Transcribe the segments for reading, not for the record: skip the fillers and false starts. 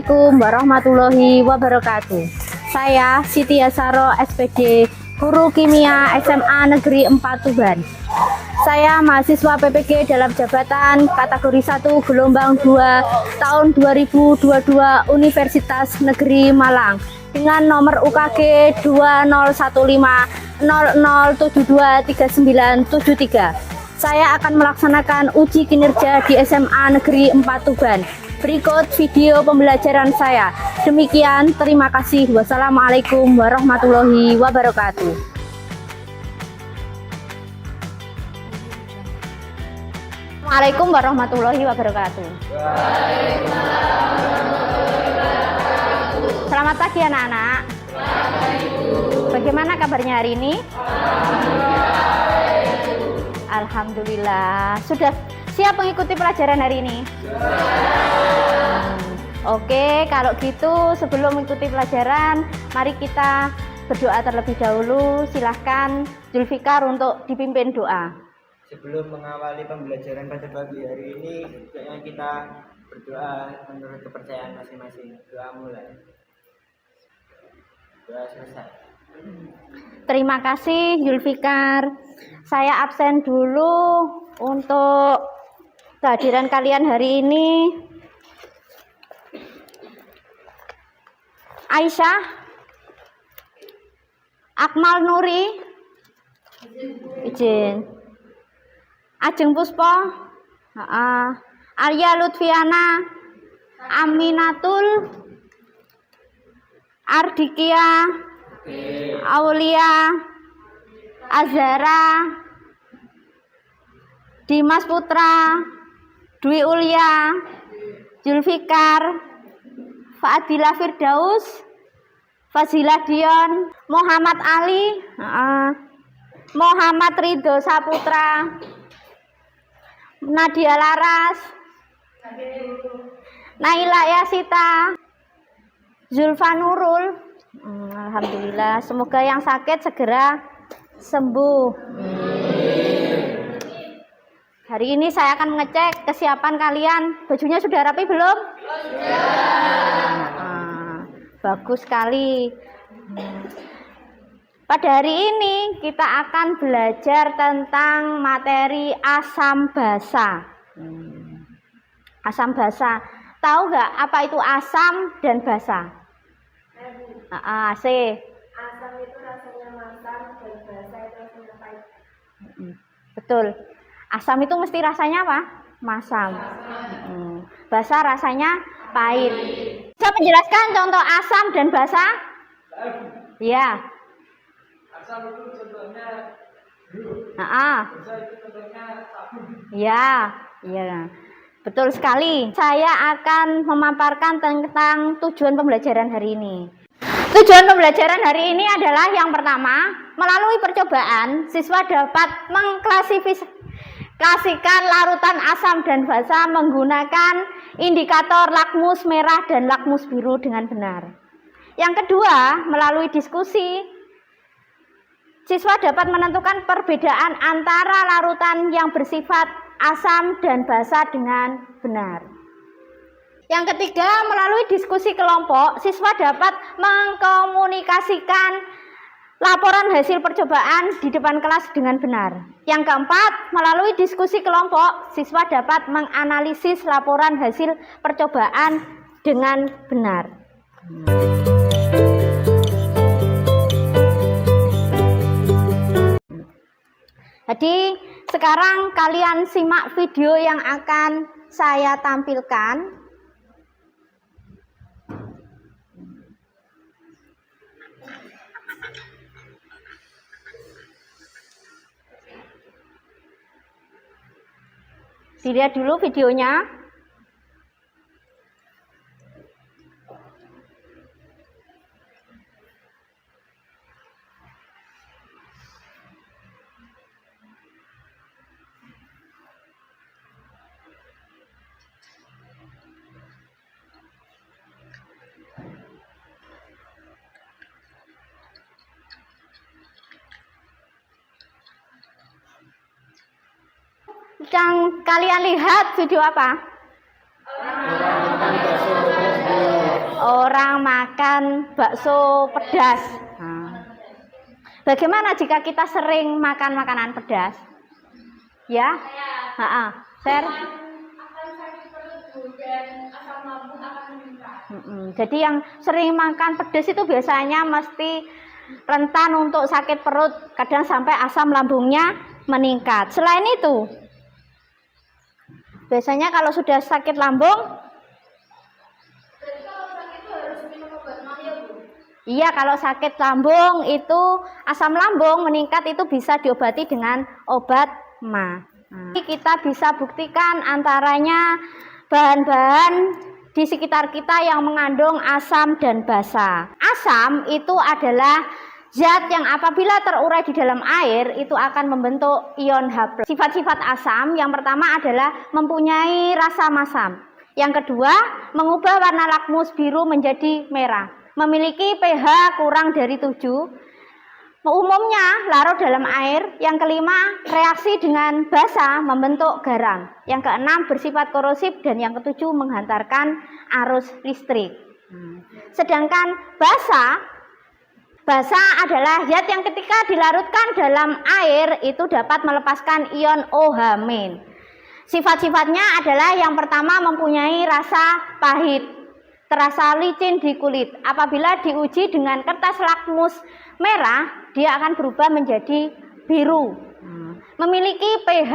Assalamualaikum warahmatullahi wabarakatuh. Saya Siti Yasaro, SPD, Guru Kimia SMA Negeri 4 Tuban. Saya mahasiswa PPG dalam jabatan kategori 1 gelombang 2 tahun 2022 Universitas Negeri Malang dengan nomor UKG 201500723973. Saya akan melaksanakan uji kinerja di SMA Negeri 4 Tuban. Berikut video pembelajaran saya. Demikian, terima kasih. Wassalamualaikum warahmatullahi wabarakatuh. Assalamualaikum warahmatullahi wabarakatuh. Selamat pagi anak-anak. Bagaimana kabarnya hari ini? Alhamdulillah. Sudah siap mengikuti pelajaran hari ini? Oke, kalau gitu sebelum mengikuti pelajaran, mari kita berdoa terlebih dahulu. Silahkan Zulfikar untuk dipimpin doa. Sebelum mengawali pembelajaran pada pagi hari ini, sebaiknya kita berdoa menurut kepercayaan masing-masing. Doa mulai. Doa selesai. Terima kasih Zulfikar. Saya absen dulu untuk kehadiran kalian hari ini. Aisyah, Akmal Nuri, izin. Ajeng Puspo, Arya Lutfiana, Aminatul, Ardikia, Aulia, Azhara, Dimas Putra, Dwi Ulya, Zulfikar, Fadila Firdaus, Fazilah Dion, Muhammad Ali, Muhammad Ridho Saputra, Nadia Laras, Naila Yasita, Zulfa Nurul. Alhamdulillah, semoga yang sakit segera sembuh. Hari ini saya akan mengecek kesiapan kalian. Bajunya sudah rapi belum? Bagus sekali. Pada hari ini kita akan belajar tentang materi asam basa. Asam basa. Tahu nggak apa itu asam dan basa? C. Asam itu rasanya masam dan basa itu rasanya pahit. Betul. Asam itu mesti rasanya apa? Masam. Basa rasanya pahit. Bisa menjelaskan contoh asam dan basa? Ya. Asam itu contohnya Basa itu contohnya sabun. Ya, iya. Betul sekali. Saya akan memaparkan tentang tujuan pembelajaran hari ini. Tujuan pembelajaran hari ini adalah yang pertama, melalui percobaan, siswa dapat mengklasifikasikan larutan asam dan basa menggunakan indikator lakmus merah dan lakmus biru dengan benar. Yang kedua, melalui diskusi, siswa dapat menentukan perbedaan antara larutan yang bersifat asam dan basa dengan benar. Yang ketiga, melalui diskusi kelompok, siswa dapat mengkomunikasikan laporan hasil percobaan di depan kelas dengan benar. Yang keempat, melalui diskusi kelompok, siswa dapat menganalisis laporan hasil percobaan dengan benar. Jadi, sekarang kalian simak video yang akan saya tampilkan. Dilihat dulu videonya. Yang kalian lihat video apa? orang makan bakso pedas. Nah, bagaimana jika kita sering makan makanan pedas? Ya, share. Jadi yang sering makan pedas itu biasanya mesti rentan untuk sakit perut, kadang sampai asam lambungnya meningkat. Selain itu, biasanya kalau sudah sakit lambung, iya, kalau sakit lambung itu asam lambung meningkat itu bisa diobati dengan obat MA. Kita bisa buktikan antaranya bahan-bahan di sekitar kita yang mengandung asam dan basa. Asam itu adalah zat yang apabila terurai di dalam air itu akan membentuk ion H+. Sifat-sifat asam yang pertama adalah mempunyai rasa masam. Yang kedua, mengubah warna lakmus biru menjadi merah. Memiliki pH kurang dari 7. Umumnya larut dalam air. Yang kelima, reaksi dengan basa membentuk garam. Yang keenam, bersifat korosif. Dan yang ketujuh, menghantarkan arus listrik. Sedangkan basa adalah zat yang ketika dilarutkan dalam air itu dapat melepaskan ion OH-. Sifat-sifatnya adalah yang pertama mempunyai rasa pahit, terasa licin di kulit. Apabila diuji dengan kertas lakmus merah, dia akan berubah menjadi biru. Memiliki pH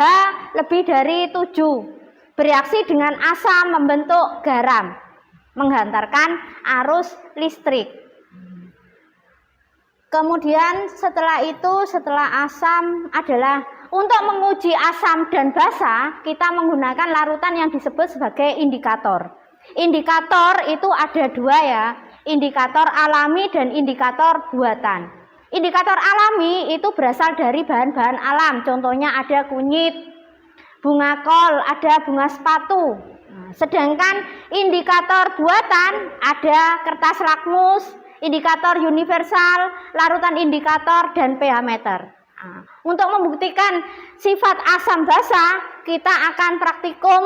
lebih dari 7. Bereaksi dengan asam membentuk garam, menghantarkan arus listrik. Kemudian setelah asam adalah untuk menguji asam dan basa, kita menggunakan larutan yang disebut sebagai indikator. Indikator itu ada 2 ya, indikator alami dan indikator buatan. Indikator alami itu berasal dari bahan-bahan alam, contohnya ada kunyit, bunga kol, ada bunga sepatu. Sedangkan indikator buatan ada kertas lakmus, indikator universal, larutan indikator, dan pH meter. Untuk membuktikan sifat asam basa, kita akan praktikum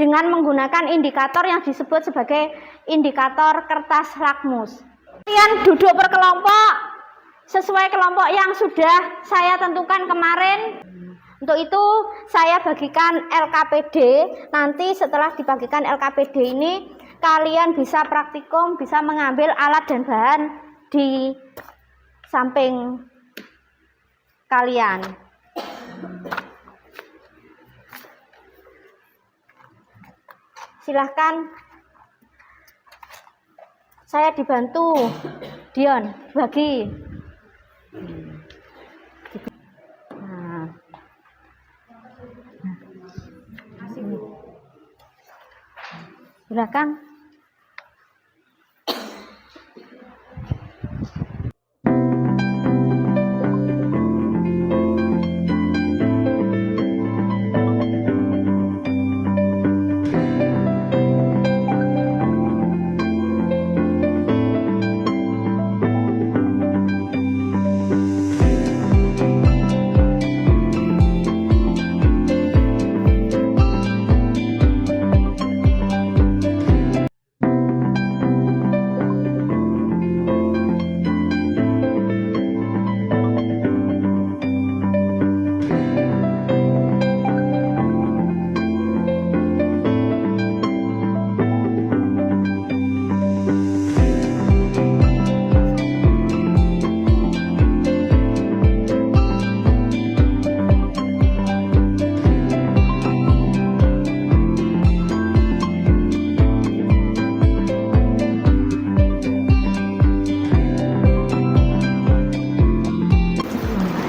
dengan menggunakan indikator yang disebut sebagai indikator kertas lakmus. Kalian duduk berkelompok sesuai kelompok yang sudah saya tentukan kemarin. Untuk itu saya bagikan LKPD. Nanti setelah dibagikan LKPD ini kalian bisa praktikum, bisa mengambil alat dan bahan di samping kalian. Silahkan, saya dibantu Dion bagi. Silakan.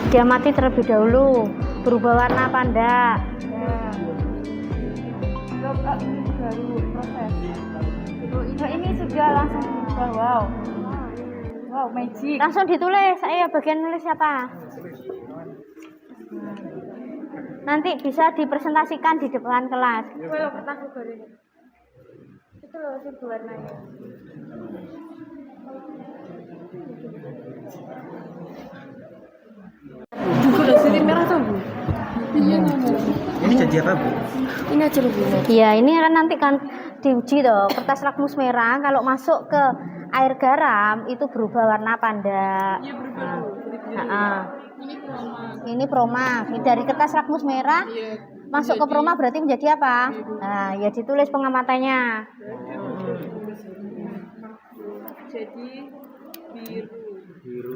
Dia mati terlebih dahulu, berubah warna apa enggak? Baru proses. Ini sudah langsung berubah. Wow. Wow, magic. Langsung ditulis, saya bagian nulis siapa? Nanti bisa dipresentasikan di depan kelas. Kalau kertas goreng. Itu loh sih warnanya. Juga sini merah tuh, Bu. Iya, Ini jadi apa, Bu? ini aja lebih. Iya, ini kan nanti kan diuji toh, kertas lakmus merah kalau masuk ke air garam itu berubah warna apa enggak? Iya berubah tuh, jadi biru. Nah, Ini proma. ini proma. Ini dari kertas lakmus merah Iya. masuk ke proma berarti menjadi apa? Biru. Nah, ya ditulis pengamatannya. Jadi biru.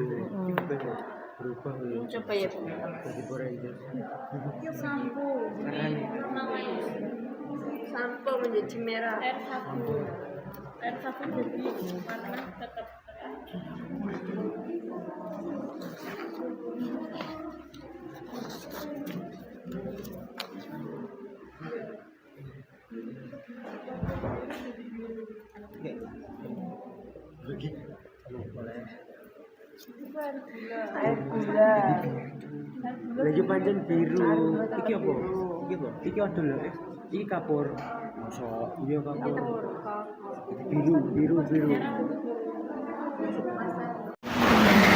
Berubah ya. Coba ya Bu. Jadi orange. Sampo. Sampo menjadi merah. Air sabun. Air sabun jadi warna tetap terang. Air gula. Lagi pancen biru. Iki apa? Iki apa? Iki odol lho. Iki kapur. Mosok iya kapur. Biru.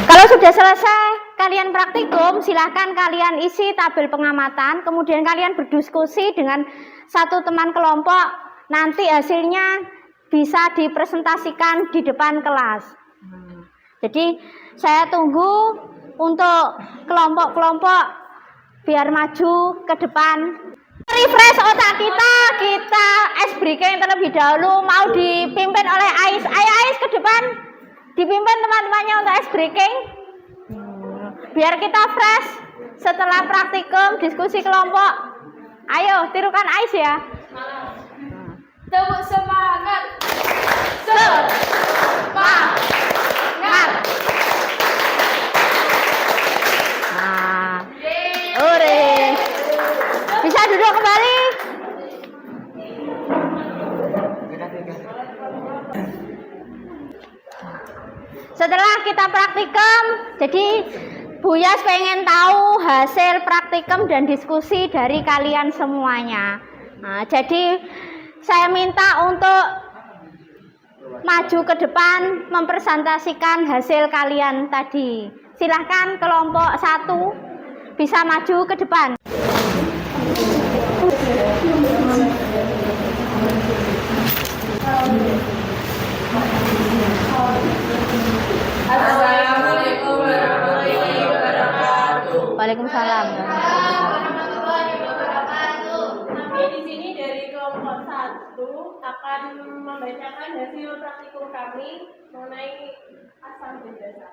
Kalau sudah selesai kalian praktikum, silahkan kalian isi tabel pengamatan, kemudian kalian berdiskusi dengan satu teman kelompok, nanti hasilnya bisa dipresentasikan di depan kelas. Jadi saya tunggu untuk kelompok-kelompok biar maju ke depan. Refresh otak kita ice breaking terlebih dahulu, mau dipimpin oleh Ais. Ayo Ais ke depan, dipimpin teman-temannya untuk ice breaking. Biar kita fresh setelah praktikum diskusi kelompok. Ayo tirukan Ais ya. Tepuk semangat. Semangat. Nah, ore. Bisa duduk kembali. Setelah kita praktikum, jadi Buyas pengen tahu hasil praktikum dan diskusi dari kalian semuanya. Nah, jadi saya minta untuk maju ke depan mempresentasikan hasil kalian tadi. Silahkan kelompok 1 bisa maju ke depan. Assalamualaikum warahmatullahi wabarakatuh. Waalaikumsalam. Kami di sini dari kelompok 1 akan membacakan hasil praktikum kami mengenai asam dan basa.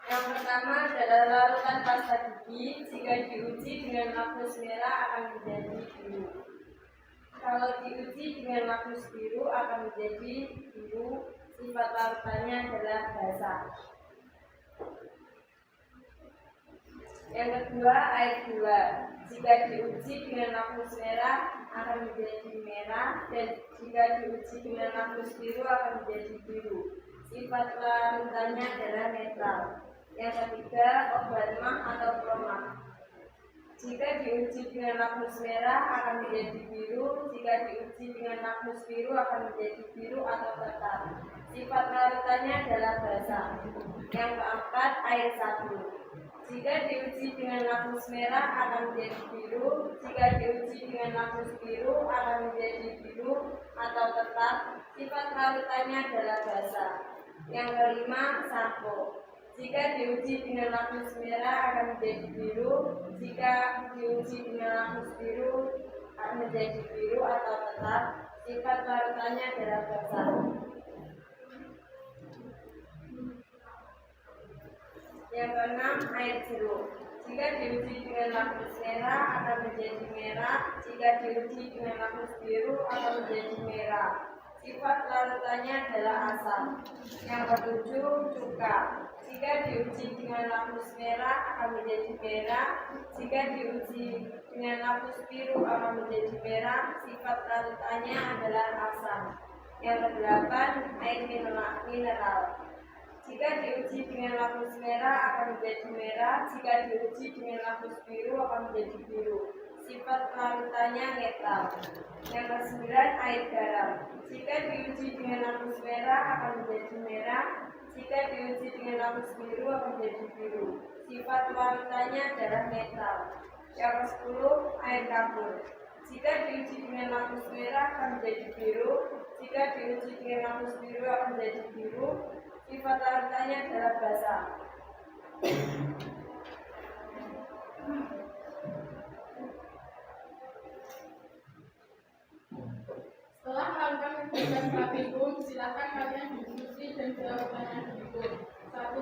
Yang pertama adalah larutan pasta gigi. Jika diuji dengan lakmus merah akan menjadi biru. Kalau diuji dengan lakmus biru akan menjadi biru. Sifat larutannya adalah basah. Yang kedua, air gula. Jika diuji dengan lakmus merah akan menjadi merah, dan jika diuji dengan lakmus biru akan menjadi biru. Sifat larutannya adalah netral. Yang ketiga, obat mah atau promah. Jika diuji dengan lakmus merah akan menjadi biru, jika diuji dengan lakmus biru akan menjadi biru atau tetap. Sifat larutannya adalah basah. Yang keempat, air sabun. Jika diuji dengan lakmus merah akan menjadi biru, jika diuji dengan lakmus biru akan menjadi biru atau tetap. Sifat larutannya adalah basah. Yang kelima, sampo. Jika diuji dengan lakmus merah akan menjadi biru, jika diuji dengan lakmus biru akan menjadi biru atau tetap. Sifat larutannya adalah basah. Yang keenam, air jeruk. Jika diuji dengan lakmus merah akan menjadi merah, jika diuji dengan lakmus biru akan menjadi merah. Sifat larutannya adalah asam. Yang ketujuh, cuka. Jika diuji dengan lakmus merah akan menjadi merah, jika diuji dengan lakmus biru akan menjadi merah. Sifat larutannya adalah asam. Yang kedelapan, air mineral. Jika diuji dengan lakmus merah akan menjadi merah, jika diuji dengan lakmus biru akan menjadi biru. Sifat larutannya netral. Yang kesembilan, air garam. Jika diuji dengan lakmus merah akan menjadi merah, jika diuji dengan lakmus biru akan menjadi biru. Sifat larutannya adalah netral. Yang ke-10, air kapur. Jika diuji dengan lakmus merah akan menjadi biru, Jika diuji dengan lakmus biru akan menjadi biru. Sifat larutannya adalah basah. Setelah melakukan kegiatan praktikum, silakan kalian diskusi dan jawab pertanyaan berikut. 1.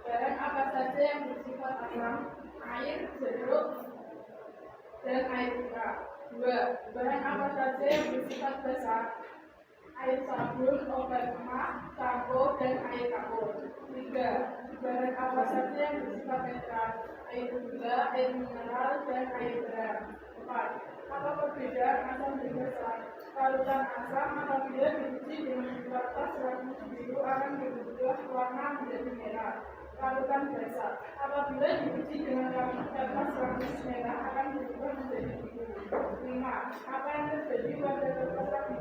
Bahan apa saja yang bersifat asam, air, jeruk, dan air gula. 2. Bahan apa saja yang bersifat basah, air sabun, obat emah, sampo, dan air kapur. 3. Bahan apa saja yang bersifat netral, air gula, air mineral, dan air garam. 4. Apa perbedaan asam dan basah? Larutan asam apabila diuji dengan kertas lakmus biru akan berubah warna menjadi merah. Larutan basah apabila diuji dengan kertas lakmus merah akan berubah menjadi biru. 5. Apa yang terjadi pada kertas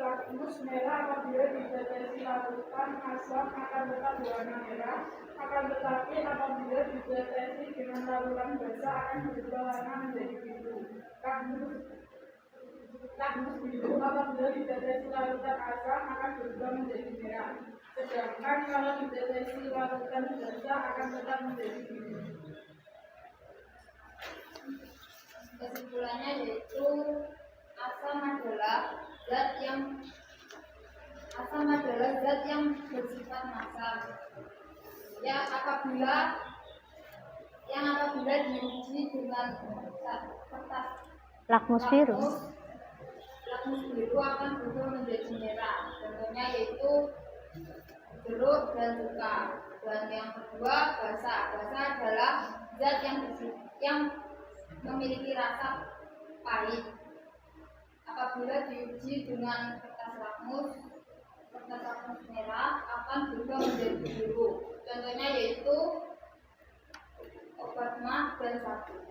lakmus merah apabila ditetesi larutan asam akan tetap berwarna merah, akan tetapi apabila ditetesi dengan larutan basah akan berubah warna menjadi biru. Lakmus biru apabila ditetesi larutan asam akan berubah menjadi merah, sedangkan kalau ditetesi larutan basah akan tetap menjadi biru. Kesimpulannya yaitu asam adalah zat yang bersifat masam. Yang apabila diuji dengan kertas Lakmus biru. lakmus biru akan berubah menjadi merah. Contohnya yaitu jeruk dan cuka. Dan yang kedua basah. Basah adalah zat yang memiliki rasa pahit. Apabila diuji dengan kertas lakmus merah akan berubah menjadi biru. Contohnya yaitu obat mah dan sabun.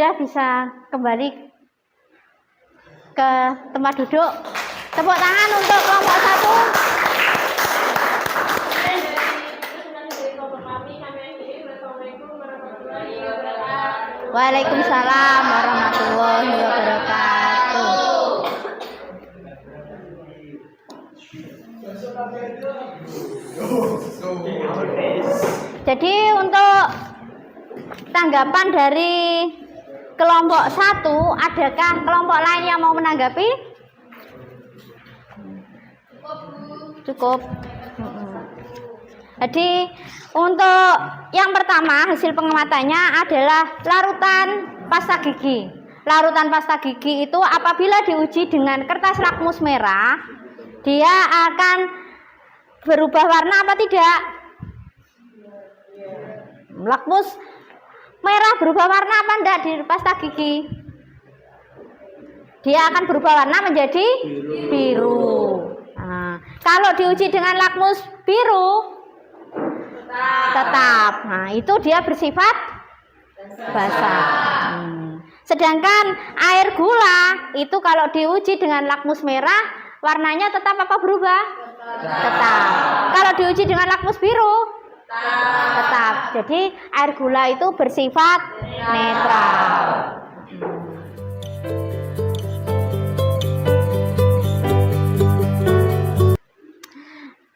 Udah bisa kembali ke tempat duduk. Tepuk tangan untuk kelompok 1. Waalaikumsalam warahmatullahi wabarakatuh. Jadi untuk tanggapan dari kelompok 1, adakah kelompok lain yang mau menanggapi? Cukup. Jadi untuk yang pertama hasil pengamatannya adalah larutan pasta gigi. Larutan pasta gigi itu apabila diuji dengan kertas lakmus merah, dia akan berubah warna apa tidak? Lakmus merah berubah warna apa enggak di pasta gigi? Dia akan berubah warna menjadi biru. Nah, kalau diuji dengan lakmus biru tetap. Nah, itu dia bersifat basah. Sedangkan air gula itu kalau diuji dengan lakmus merah warnanya tetap apa berubah? Tetap. Kalau diuji dengan lakmus biru tetap. Jadi air gula itu bersifat netral.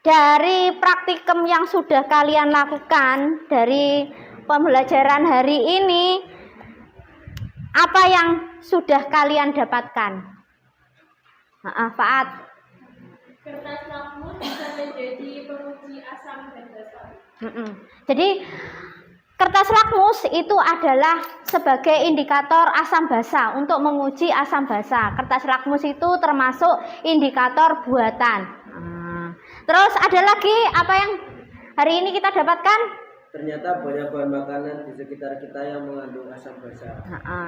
Dari praktikum yang sudah kalian lakukan dari pembelajaran hari ini, apa yang sudah kalian dapatkan? Faat. Kertas lakmus bisa menjadi penguji asam dan basah. Jadi kertas lakmus itu adalah sebagai indikator asam basa untuk menguji asam basa. Kertas lakmus itu termasuk indikator buatan. Terus ada lagi apa yang hari ini kita dapatkan? Ternyata banyak bahan makanan di sekitar kita yang mengandung asam basa.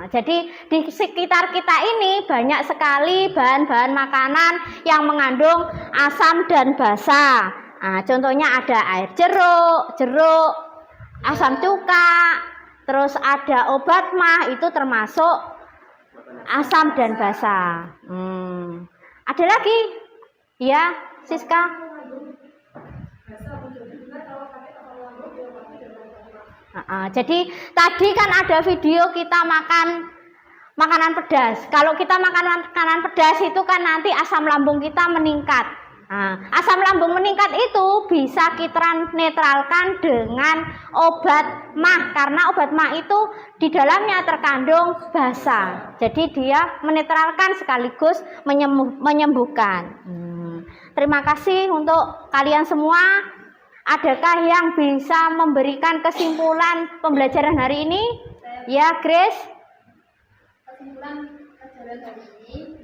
Jadi di sekitar kita ini banyak sekali bahan-bahan makanan yang mengandung asam dan basa. Contohnya ada air jeruk, asam cuka, terus ada obat mah, itu termasuk asam dan basa. Ada lagi? Ya, Siska? Jadi tadi kan ada video kita makan makanan pedas. Kalau kita makan makanan pedas itu kan nanti asam lambung kita meningkat. Nah, asam lambung meningkat itu bisa kita netralkan dengan obat MAH, karena obat MAH itu di dalamnya terkandung basa. Jadi dia menetralkan sekaligus menyembuhkan. Terima kasih untuk kalian semua. Adakah yang bisa memberikan kesimpulan pembelajaran hari ini? Ya, Grace. Kesimpulan pelajaran hari ini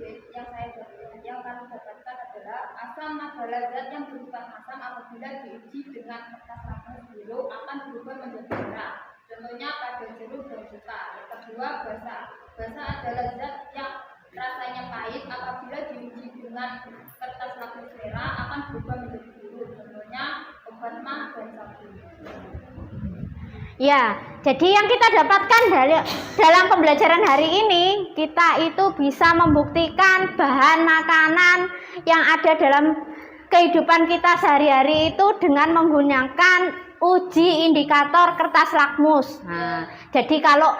yang kami dapatkan adalah asam adalah zat yang berupa asam apabila diuji dengan kertas lakmus biru akan berubah menjadi merah. Contohnya pada jeruk dan cuka. Yang kedua, basa. Basa adalah zat yang rasanya pahit apabila diuji dengan kertas lakmus merah akan berubah menjadi biru. Contohnya obat MAH dan sabun. Ya, jadi yang kita dapatkan dalam pembelajaran hari ini, kita itu bisa membuktikan bahan makanan yang ada dalam kehidupan kita sehari-hari itu dengan menggunakan uji indikator kertas lakmus. Nah, jadi kalau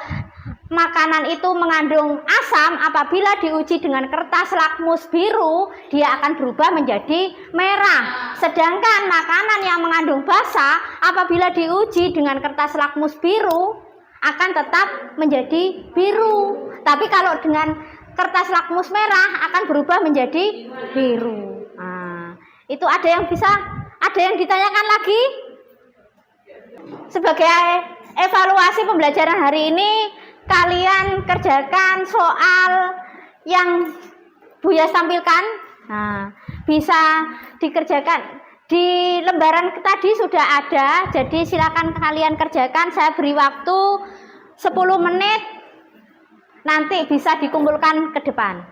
makanan itu mengandung asam, apabila diuji dengan kertas lakmus biru, dia akan berubah menjadi merah. Sedangkan makanan yang mengandung basa, apabila diuji dengan kertas lakmus biru, akan tetap menjadi biru. Tapi kalau dengan kertas lakmus merah, akan berubah menjadi biru. Nah, itu ada yang ditanyakan lagi? Sebagai evaluasi pembelajaran hari ini, kalian kerjakan soal yang Buya tampilkan. Nah, bisa dikerjakan di lembaran tadi sudah ada, jadi silakan kalian kerjakan. Saya beri waktu 10 menit, nanti bisa dikumpulkan ke depan.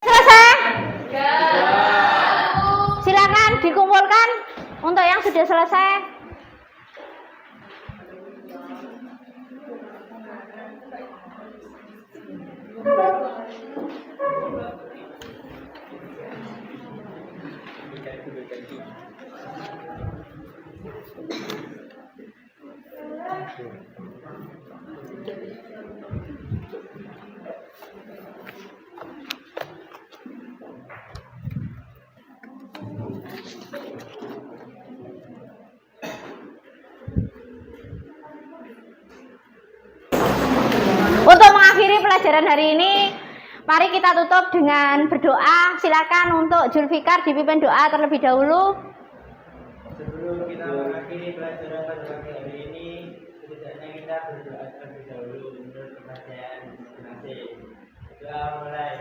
Selesai? Silakan dikumpulkan untuk yang sudah selesai. Untuk mengakhiri pelajaran hari ini, mari kita tutup dengan berdoa. Silakan untuk Julfikar dipimpin doa terlebih dahulu. Sebelum kita mengakhiri pelajaran pada pagi hari ini, setidaknya kita berdoa terlebih dahulu menurut kepercayaan masing-masing. Doa mulai.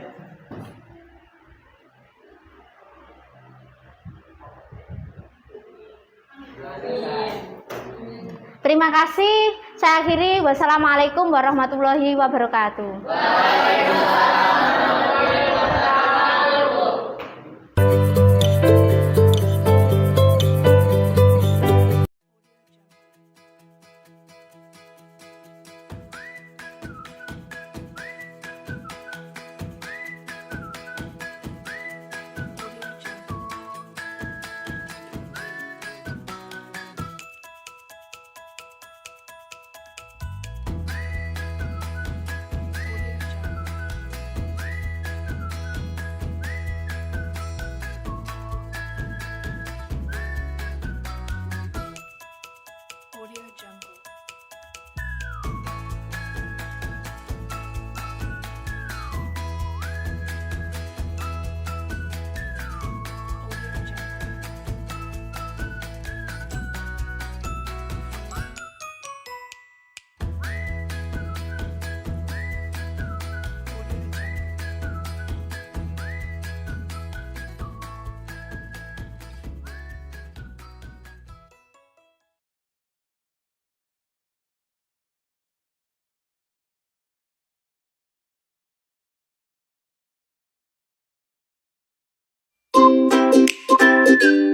Terima kasih. Saya akhiri. Wassalamualaikum warahmatullahi wabarakatuh. Thank you.